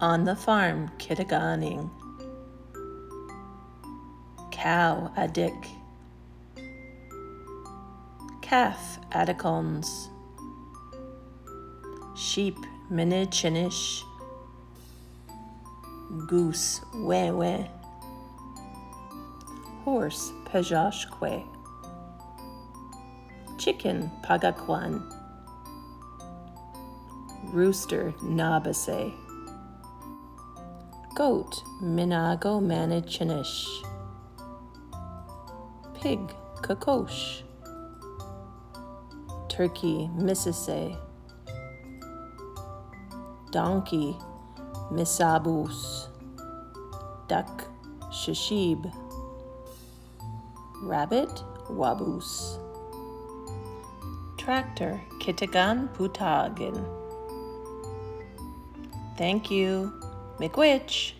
On the farm, Kittaganing. Cow adik. Calf adikons. Sheep minichinish. Goose wewe. Horse pejashkwe. Chicken pagakwan. Rooster nabase. Goat minago manichinish. Pig kakosh. Turkey misise. Donkey misabus. Duck shishib. Rabbit wabus. Tractor kitagan putagin. Thank you. Miigwech.